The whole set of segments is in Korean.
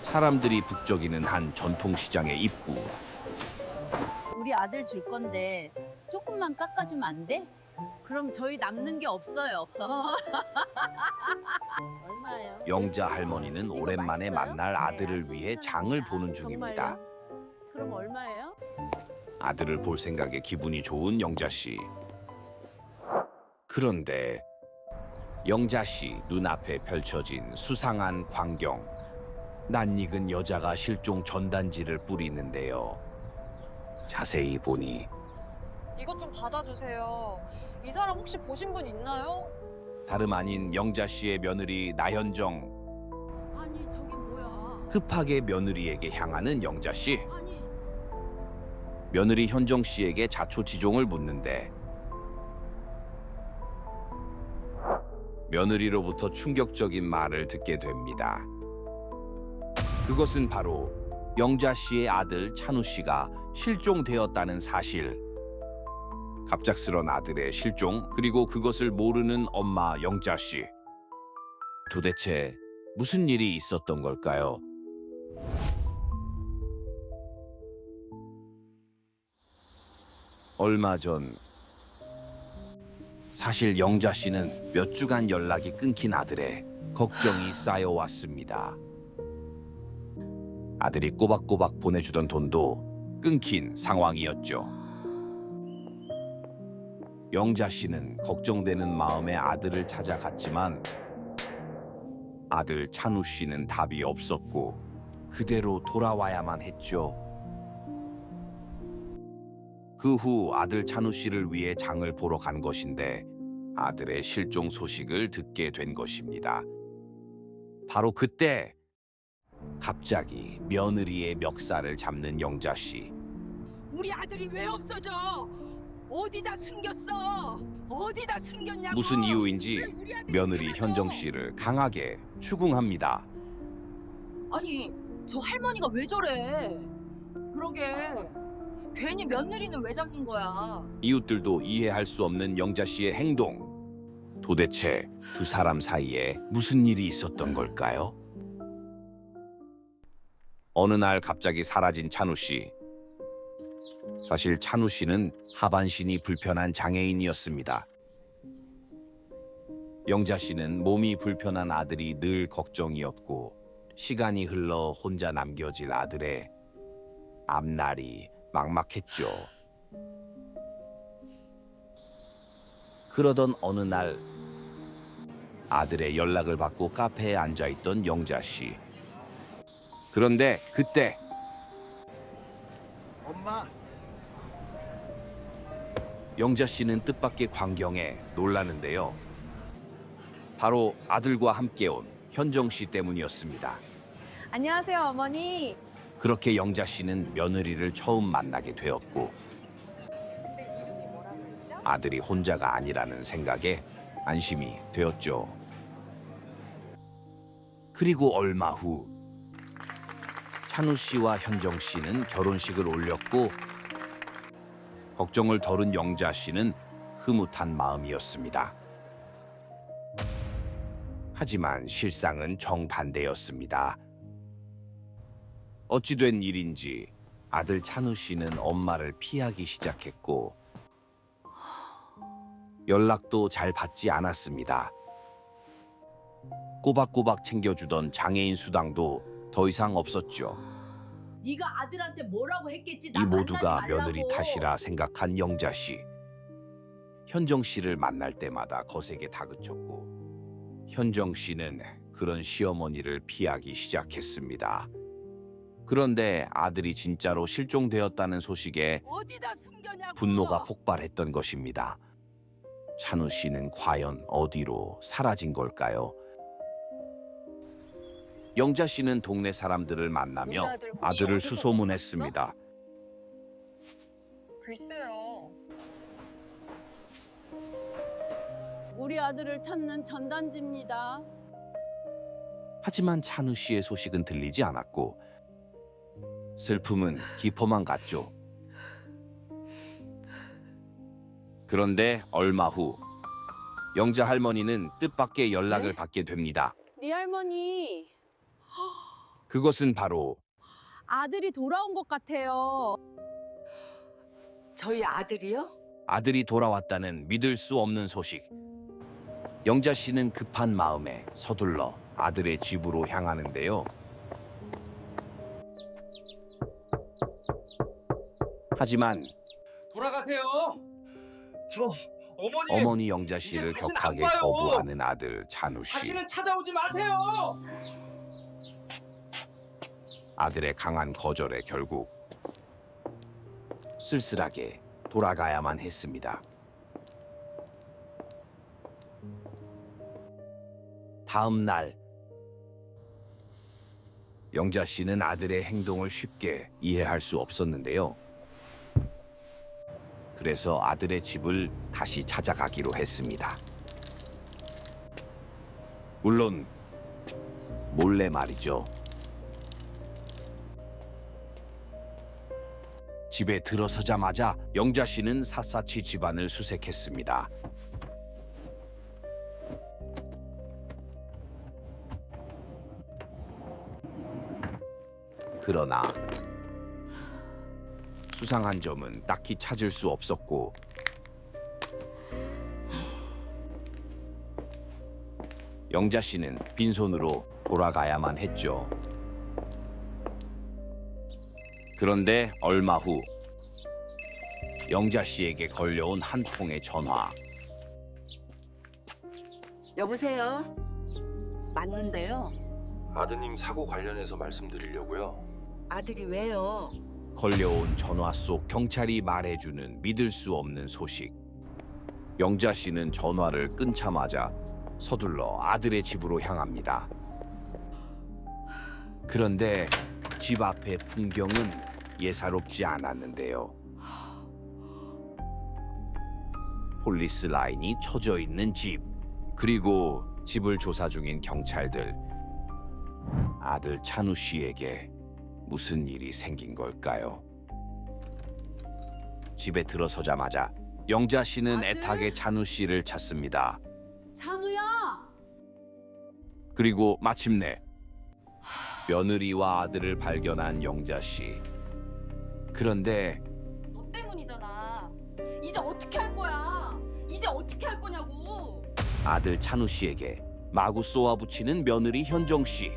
사람들이 북적이는 한 전통시장의 입구. 우리 아들 줄 건데 조금만 깎아주면 안 돼? 그럼 저희 남는 게 없어요, 없어. 얼마예요? 영자 할머니는 이거 오랜만에 맛있어요? 만날 아들을 위해 장을 보는 중입니다. 정말요? 그럼 얼마예요? 아들을 볼 생각에 기분이 좋은 영자 씨. 그런데 영자 씨 눈앞에 펼쳐진 수상한 광경. 낯익은 여자가 실종 전단지를 뿌리는데요. 자세히 보니 이것 좀 받아주세요. 이 사람 혹시 보신 분 있나요? 다름 아닌 영자 씨의 며느리 나현정. 아니 저게 뭐야? 급하게 며느리에게 향하는 영자 씨. 아니 며느리 현정 씨에게 자초지종을 묻는데 며느리로부터 충격적인 말을 듣게 됩니다. 그것은 바로 영자 씨의 아들 찬우 씨가 실종되었다는 사실. 갑작스런 아들의 실종, 그리고 그것을 모르는 엄마 영자 씨. 도대체 무슨 일이 있었던 걸까요? 얼마 전 사실 영자 씨는 몇 주간 연락이 끊긴 아들에 걱정이 쌓여왔습니다. 아들이 꼬박꼬박 보내주던 돈도 끊긴 상황이었죠. 영자 씨는 걱정되는 마음에 아들을 찾아갔지만 아들 찬우 씨는 답이 없었고 그대로 돌아와야만 했죠. 그 후 아들 찬우 씨를 위해 장을 보러 간 것인데 아들의 실종 소식을 듣게 된 것입니다. 바로 그때 갑자기 며느리의 멱살을 잡는 영자 씨. 우리 아들이 왜 없어져? 어디다 숨겼어? 어디다 숨겼냐고? 무슨 이유인지 왜 우리 아들이 며느리 사라져? 현정 씨를 강하게 추궁합니다. 아니, 저 할머니가 왜 저래? 그러게. 괜히 며느리는 왜 잡는 거야? 이웃들도 이해할 수 없는 영자 씨의 행동. 도대체 두 사람 사이에 무슨 일이 있었던 걸까요? 어느 날 갑자기 사라진 찬우 씨. 사실 찬우 씨는 하반신이 불편한 장애인이었습니다. 영자 씨는 몸이 불편한 아들이 늘 걱정이었고 시간이 흘러 혼자 남겨질 아들의 앞날이 막막했죠. 그러던 어느 날 아들의 연락을 받고 카페에 앉아있던 영자 씨. 그런데 그때 엄마, 영자 씨는 뜻밖의 광경에 놀라는데요. 바로 아들과 함께 온 현정 씨 때문이었습니다. 안녕하세요, 어머니. 그렇게 영자 씨는 며느리를 처음 만나게 되었고 아들이 혼자가 아니라는 생각에 안심이 되었죠. 그리고 얼마 후 찬우 씨와 현정 씨는 결혼식을 올렸고 걱정을 덜은 영자 씨는 흐뭇한 마음이었습니다. 하지만 실상은 정반대였습니다. 어찌된 일인지 아들 찬우 씨는 엄마를 피하기 시작했고 연락도 잘 받지 않았습니다. 꼬박꼬박 챙겨주던 장애인 수당도 더 이상 없었죠. 네가 아들한테 뭐라고 했겠지? 이 나 모두가 만나지 말라고. 며느리 탓이라 생각한 영자 씨. 현정 씨를 만날 때마다 거세게 다그쳤고 현정 씨는 그런 시어머니를 피하기 시작했습니다. 그런데 아들이 진짜로 실종되었다는 소식에 어디다 숨겼냐고? 분노가 폭발했던 것입니다. 찬우 씨는 과연 어디로 사라진 걸까요? 영자 씨는 동네 사람들을 만나며 우리 아들 혹시 아들을 어디서 수소문했습니다. 글쎄요. 우리 아들을 찾는 전단지입니다. 하지만 찬우 씨의 소식은 들리지 않았고 슬픔은 깊어만 갔죠. 그런데 얼마 후 영자 할머니는 뜻밖의 연락을 받게 됩니다. 네 할머니 그것은 바로 아들이 돌아온 것 같아요. 저희 아들이요? 아들이 돌아왔다는 믿을 수 없는 소식. 영자 씨는 급한 마음에 서둘러 아들의 집으로 향하는데요. 하지만 돌아가세요. 저 어머니 어머니 영자 씨를 이제 다시는 격하게 안 봐요. 거부하는 아들 찬우 씨. 다시는 찾아오지 마세요. 아들의 강한 거절에 결국 쓸쓸하게 돌아가야만 했습니다. 다음 날 영자 씨는 아들의 행동을 쉽게 이해할 수 없었는데요. 그래서 아들의 집을 다시 찾아가기로 했습니다. 물론 몰래 말이죠. 집에 들어서자마자 영자 씨는 샅샅이 집안을 수색했습니다. 그러나 수상한 점은 딱히 찾을 수 없었고 영자 씨는 빈손으로 돌아가야만 했죠. 그런데 얼마 후 영자 씨에게 걸려온 한 통의 전화. 여보세요? 맞는데요. 아드님 사고 관련해서 말씀드리려고요. 아들이 왜요? 걸려온 전화 속 경찰이 말해주는 믿을 수 없는 소식. 영자 씨는 전화를 끊자마자 서둘러 아들의 집으로 향합니다. 그런데 집 앞의 풍경은 예사롭지 않았는데요. 폴리스 라인이 쳐져 있는 집, 그리고 집을 조사 중인 경찰들. 아들 찬우 씨에게 무슨 일이 생긴 걸까요? 집에 들어서자마자 영자 씨는 아들? 애타게 찬우 씨를 찾습니다. 찬우야! 그리고 마침내 며느리와 아들을 발견한 영자 씨. 그런데 너 때문이잖아. 이제 어떻게 할 거야? 이제 어떻게 할 거냐고. 아들 찬우 씨에게 마구 쏘아붙이는 며느리 현정 씨.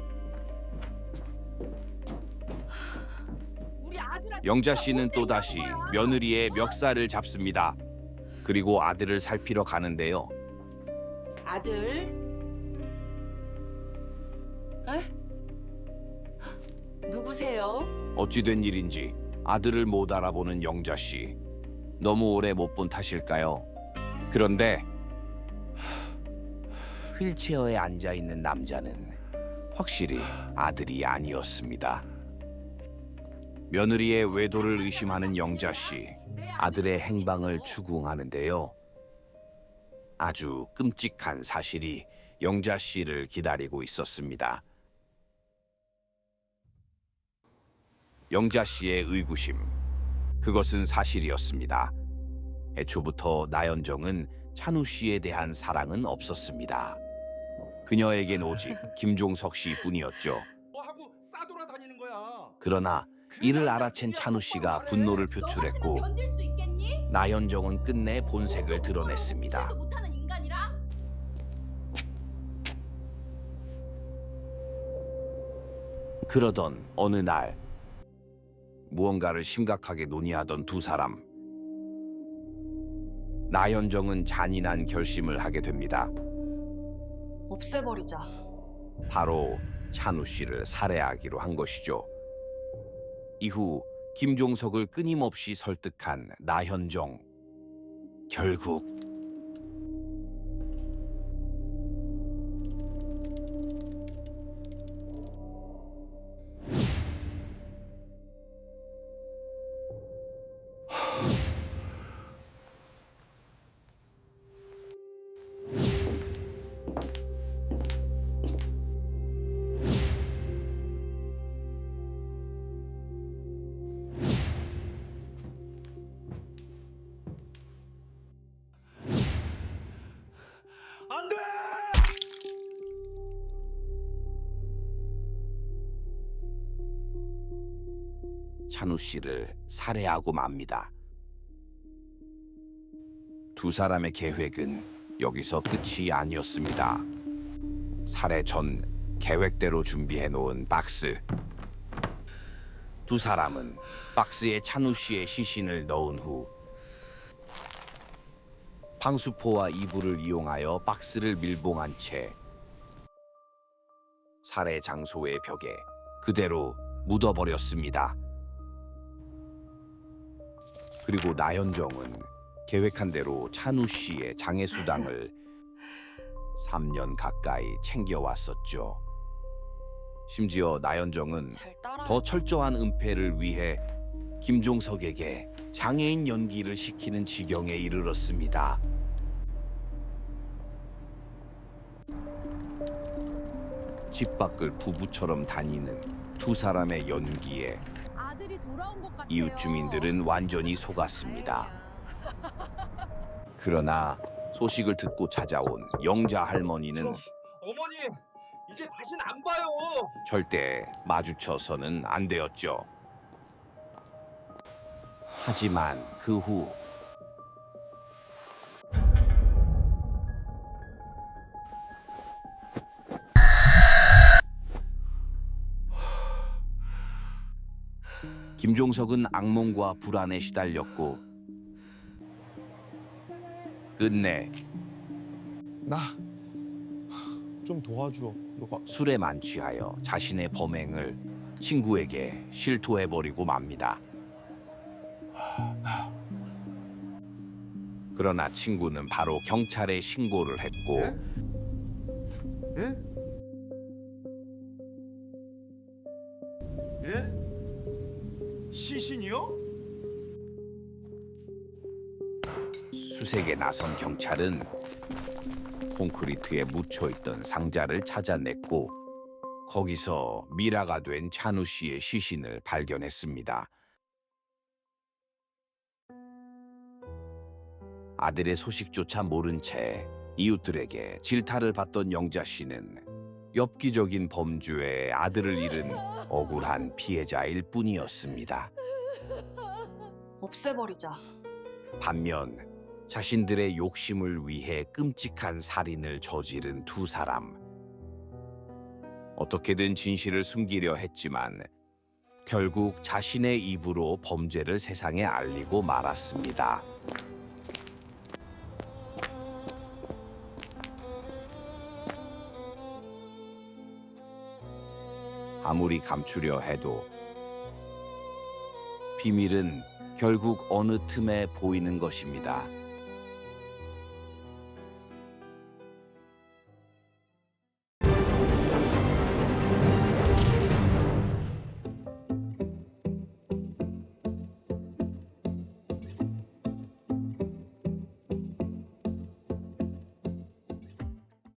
우리 아들한테 영자 진짜 씨는 못 또다시 되는 거야. 며느리의 멱살을 잡습니다. 그리고 아들을 살피러 가는데요. 아들? 에? 누구세요? 어찌된 일인지 아들을 못 알아보는 영자 씨. 너무 오래 못 본 탓일까요? 그런데 휠체어에 앉아 있는 남자는 확실히 아들이 아니었습니다. 며느리의 외도를 의심하는 영자 씨. 아들의 행방을 추궁하는데요. 아주 끔찍한 사실이 영자 씨를 기다리고 있었습니다. 영자 씨의 의구심. 그것은 사실이었습니다. 애초부터 나연정은 찬우 씨에 대한 사랑은 없었습니다. 그녀에겐 오직 김종석 씨뿐이었죠. 뭐 하고 싸돌아다니는 거야. 그러나 이를 알아챈 찬우 씨가 분노를 표출했고 견딜 수 있겠니? 나연정은 끝내 본색을 드러냈습니다. 도 못하는 인간이라? 그러던 어느 날 무언가를 심각하게 논의하던 두 사람. 나연정은 잔인한 결심을 하게 됩니다. 없애버리자. 바로 찬우 씨를 살해하기로 한 것이죠. 이후 김종석을 끊임없이 설득한 나현정. 결국 찬우 씨를 살해하고 맙니다. 두 사람의 계획은 여기서 끝이 아니었습니다. 살해 전 계획대로 준비해 놓은 박스. 두 사람은 박스에 찬우 씨의 시신을 넣은 후 방수포와 이불을 이용하여 박스를 밀봉한 채 살해 장소의 벽에 그대로 묻어버렸습니다. 그리고 나현정은 계획한 대로 찬우 씨의 장애수당을 3년 가까이 챙겨왔었죠. 심지어 나현정은 잘 따라. 더 철저한 은폐를 위해 김종석에게 장애인 연기를 시키는 지경에 이르렀습니다. 집 밖을 부부처럼 다니는 두 사람의 연기에 아들이 돌아온 것 같아요. 이웃 주민들은 완전히 속았습니다. 그러나 소식을 듣고 찾아온 영자 할머니는 어머니 이제 다신 안 봐요. 절대 마주쳐서는 안 되었죠. 하지만 그 후 김종석은 악몽과 불안에 시달렸고 끝내 나 좀 도와줘. 너가 술에 만취하여 자신의 범행을 친구에게 실토해버리고 맙니다. 그러나 친구는 바로 경찰에 신고를 했고 예? 예? 예? 시신이요? 수색에 나선 경찰은 콘크리트에 묻혀있던 상자를 찾아냈고 거기서 미라가 된 찬우 씨의 시신을 발견했습니다. 아들의 소식조차 모른 채 이웃들에게 질타를 받던 영자 씨는 엽기적인 범죄에 아들을 잃은 억울한 피해자일 뿐이었습니다. 없애버리자. 반면 자신들의 욕심을 위해 끔찍한 살인을 저지른 두 사람. 어떻게든 진실을 숨기려 했지만 결국 자신의 입으로 범죄를 세상에 알리고 말았습니다. 아무리 감추려 해도 비밀은 결국 어느 틈에 보이는 것입니다.